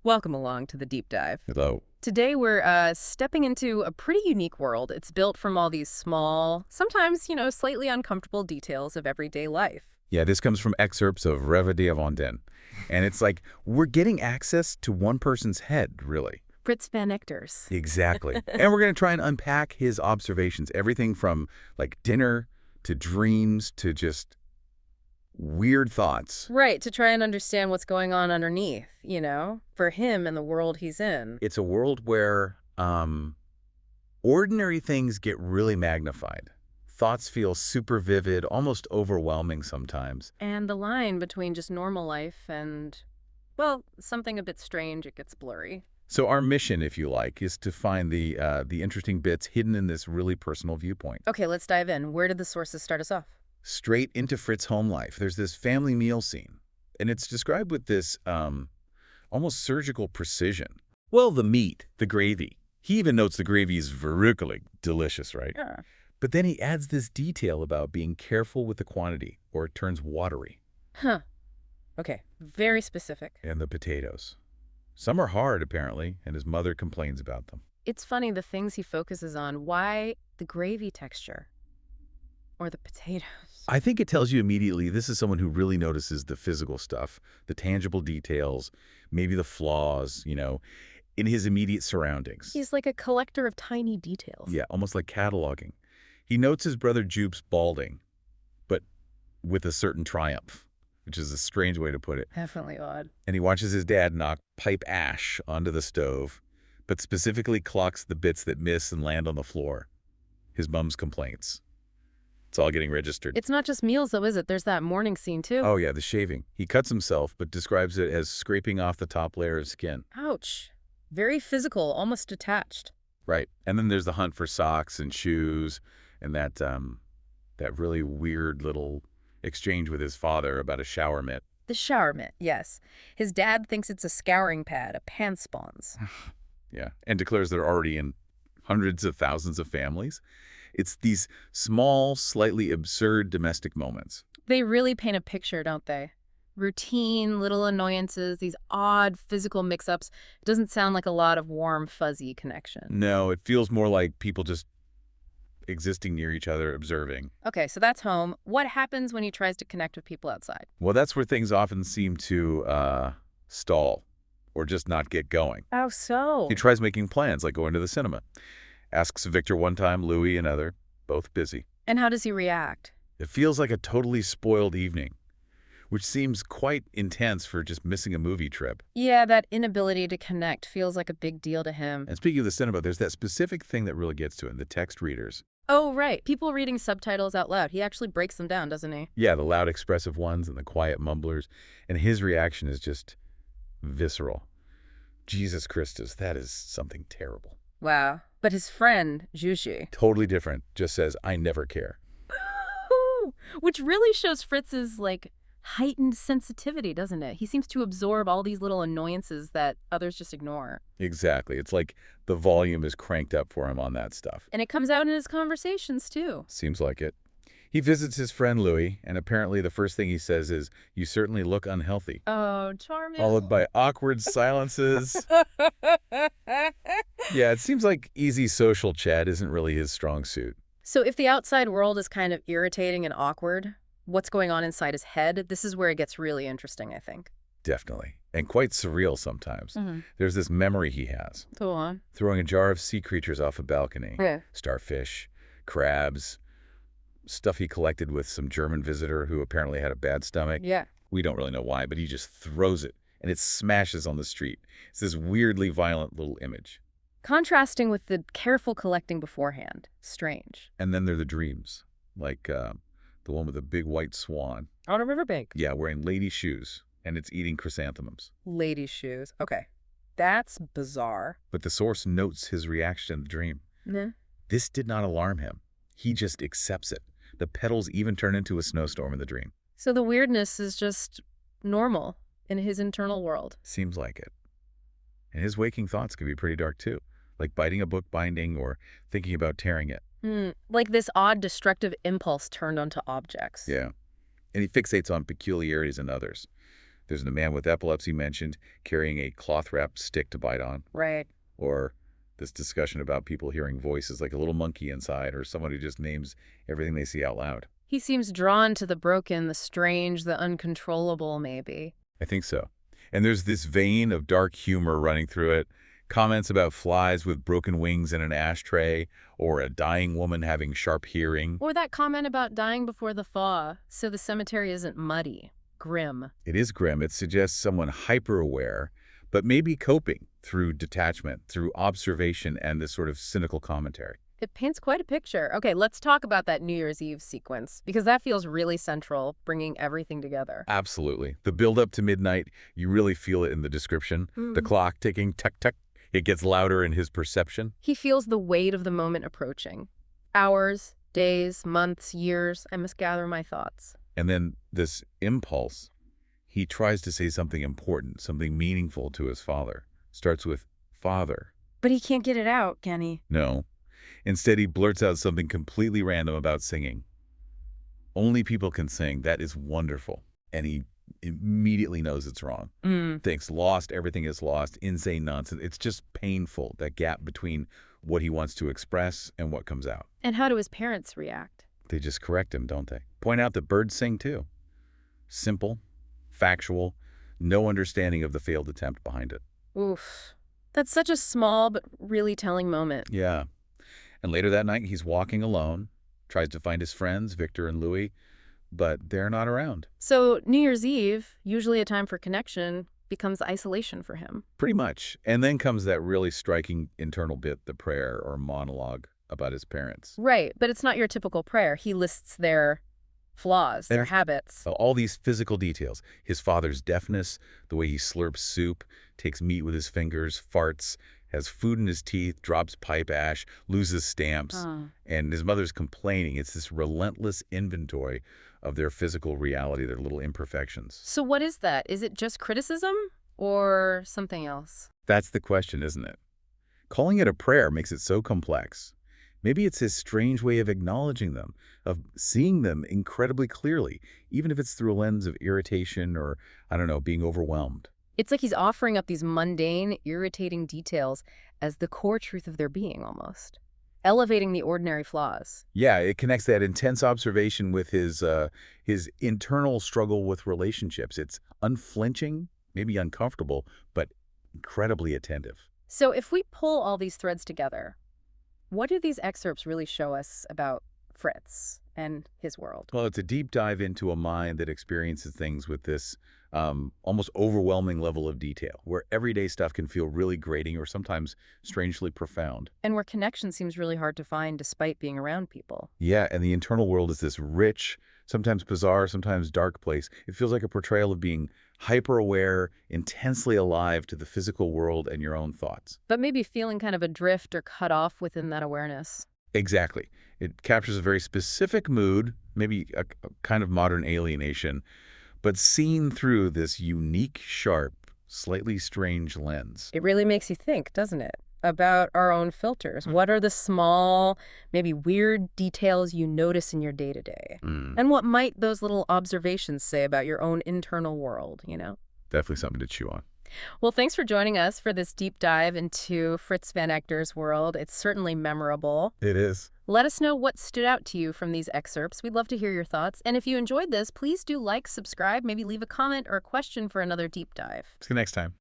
Welcome along to the deep dive. Hello. Today we're stepping into a pretty unique world. It's built from all these small, sometimes, slightly uncomfortable details of everyday life. Yeah, this comes from excerpts of Reve de Avondin. And it's like we're getting access to one person's head, really. Frits van Ector's. Exactly. And we're going to try and unpack his observations, everything from like dinner to dreams to just weird thoughts. Right, to try and understand what's going on underneath, for him and the world he's in. It's a world where ordinary things get really magnified. Thoughts feel super vivid, almost overwhelming sometimes. And the line between just normal life and, well, something a bit strange, it gets blurry. So our mission, if you like, is to find the interesting bits hidden in this really personal viewpoint. Okay, let's dive in. Where did the sources start us off? Straight into Frits' home life. There's this family meal scene, and it's described with this almost surgical precision. Well, the meat, the gravy. He even notes the gravy is verrucally delicious, right? Yeah. But then he adds this detail about being careful with the quantity, or it turns watery. Huh. Okay, very specific. And the potatoes. Some are hard, apparently, and his mother complains about them. It's funny the things he focuses on. Why the gravy texture? Or the potatoes? I think it tells you immediately this is someone who really notices the physical stuff, the tangible details, maybe the flaws, in his immediate surroundings. He's like a collector of tiny details. Yeah, almost like cataloging. He notes his brother Jupe's balding, but with a certain triumph, which is a strange way to put it. Definitely odd. And he watches his dad knock pipe ash onto the stove, but specifically clocks the bits that miss and land on the floor. His mom's complaints. It's all getting registered. It's not just meals, though, is it? There's that morning scene, too. Oh, yeah, the shaving. He cuts himself, but describes it as scraping off the top layer of skin. Ouch. Very physical, almost detached. Right. And then there's the hunt for socks and shoes and that really weird little exchange with his father about a shower mitt. The shower mitt, yes. His dad thinks it's a scouring pad, a pants-spons. Yeah, and declares they're already in hundreds of thousands of families. It's these small, slightly absurd domestic moments. They really paint a picture, don't they? Routine, little annoyances, these odd physical mix-ups. It doesn't sound like a lot of warm, fuzzy connection. No, it feels more like people just existing near each other, observing. Okay, so that's home. What happens when he tries to connect with people outside? Well, that's where things often seem to stall or just not get going. Oh, so? He tries making plans, like going to the cinema. Asks Victor one time, Louis another, both busy. And how does he react? It feels like a totally spoiled evening, which seems quite intense for just missing a movie trip. Yeah, that inability to connect feels like a big deal to him. And speaking of the cinema, there's that specific thing that really gets to him, the text readers. Oh, right. People reading subtitles out loud. He actually breaks them down, doesn't he? Yeah, the loud expressive ones and the quiet mumblers. And his reaction is just visceral. Jesus Christus, that is something terrible. Wow. But his friend, Jushi. Totally different. Just says, I never care. Which really shows Fritz's, heightened sensitivity, doesn't it? He seems to absorb all these little annoyances that others just ignore. Exactly. It's like the volume is cranked up for him on that stuff. And it comes out in his conversations, too. Seems like it. He visits his friend Louis, and apparently the first thing he says is, you certainly look unhealthy. Oh, charming. Followed by awkward silences. Yeah, it seems like easy social chat isn't really his strong suit. So if the outside world is kind of irritating and awkward, what's going on inside his head? This is where it gets really interesting, I think. Definitely. And quite surreal sometimes. There's this memory he has. Go on. Throwing a jar of sea creatures off a balcony. Yeah. Starfish, crabs, stuff he collected with some German visitor who apparently had a bad stomach. Yeah. We don't really know why, but he just throws it, and it smashes on the street. It's this weirdly violent little image. Contrasting with the careful collecting beforehand. Strange. And then there are the dreams, like the one with the big white swan. On a riverbank. Yeah, wearing lady shoes, and it's eating chrysanthemums. Lady shoes. Okay. That's bizarre. But the source notes his reaction in the dream. Nah. This did not alarm him. He just accepts it. The petals even turn into a snowstorm in the dream. So the weirdness is just normal in his internal world. Seems like it. And his waking thoughts can be pretty dark too, like biting a book binding or thinking about tearing it. Like this odd destructive impulse turned onto objects. Yeah. And he fixates on peculiarities in others. There's the man with epilepsy mentioned, carrying a cloth-wrapped stick to bite on. Right. Or this discussion about people hearing voices like a little monkey inside, or someone who just names everything they see out loud. He seems drawn to the broken, the strange, the uncontrollable, maybe. I think so. And there's this vein of dark humor running through it. Comments about flies with broken wings in an ashtray, or a dying woman having sharp hearing. Or that comment about dying before the thaw, so the cemetery isn't muddy, grim. It is grim. It suggests someone hyper-aware, but maybe coping through detachment, through observation, and this sort of cynical commentary. It paints quite a picture. Okay, let's talk about that New Year's Eve sequence, because that feels really central, bringing everything together. Absolutely. The build-up to midnight, you really feel it in the description. The clock ticking, tuck-tuck. It gets louder in his perception. He feels the weight of the moment approaching. Hours, days, months, years, I must gather my thoughts. And then this impulse, he tries to say something important, something meaningful to his father. Starts with, "Father." But he can't get it out, can he? No. Instead, he blurts out something completely random about singing. Only people can sing. That is wonderful. And he immediately knows it's wrong. Thinks lost, everything is lost, insane nonsense. It's just painful, that gap between what he wants to express and what comes out. And how do his parents react? They just correct him, don't they? Point out that birds sing too. Simple, factual, no understanding of the failed attempt behind it. Oof. That's such a small but really telling moment. Yeah. And later that night, he's walking alone, tries to find his friends, Victor and Louis, but they're not around. So New Year's Eve, usually a time for connection, becomes isolation for him. Pretty much. And then comes that really striking internal bit, the prayer or monologue about his parents. Right, but it's not your typical prayer. He lists their flaws, their habits. All these physical details. His father's deafness, the way he slurps soup, takes meat with his fingers, farts, has food in his teeth, drops pipe ash, loses stamps, and his mother's complaining. It's this relentless inventory of their physical reality, their little imperfections. So what is that? Is it just criticism or something else? That's the question, isn't it? Calling it a prayer makes it so complex. Maybe it's his strange way of acknowledging them, of seeing them incredibly clearly, even if it's through a lens of irritation or, I don't know, being overwhelmed. It's like he's offering up these mundane, irritating details as the core truth of their being, almost. Elevating the ordinary flaws. Yeah, it connects that intense observation with his internal struggle with relationships. It's unflinching, maybe uncomfortable, but incredibly attentive. So if we pull all these threads together, what do these excerpts really show us about Frits and his world? Well, it's a deep dive into a mind that experiences things with this almost overwhelming level of detail, where everyday stuff can feel really grating or sometimes strangely profound. And where connection seems really hard to find despite being around people. Yeah, and the internal world is this rich, sometimes bizarre, sometimes dark place. It feels like a portrayal of being hyper-aware, intensely alive to the physical world and your own thoughts. But maybe feeling kind of adrift or cut off within that awareness. Exactly. It captures a very specific mood, maybe a kind of modern alienation, but seen through this unique, sharp, slightly strange lens. It really makes you think, doesn't it? About our own filters. What are the small, maybe weird details you notice in your day-to-day? And what might those little observations say about your own internal world, you know? Definitely something to chew on. Well, thanks for joining us for this deep dive into Frits van Echter's world. It's certainly memorable. It is. Let us know what stood out to you from these excerpts. We'd love to hear your thoughts. And if you enjoyed this, please do like, subscribe, maybe leave a comment or a question for another deep dive. See you next time.